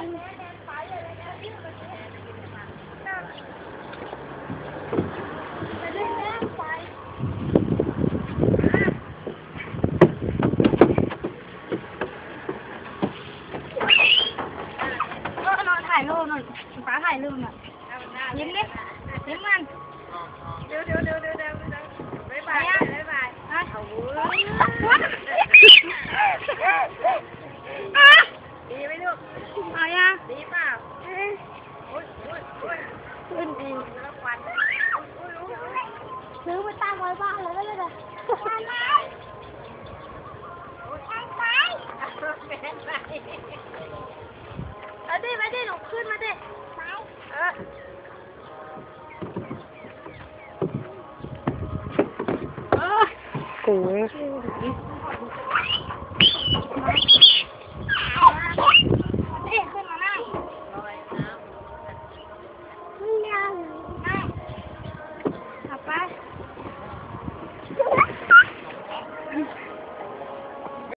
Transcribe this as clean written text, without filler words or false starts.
ถ่ายรูปหน่อยป้าถ่ายรูปหน่อยยิ้มดิยิ้มมันเดี๋ยวบ๊ายบายดีไหมลูกเอายังดีเปล่าขึ้นดีแล้วควันซื้อมาตั้งไว้บ้านเลยได้เลยทานไหมเอาดิมาดิหนูขึ้นมาดิกู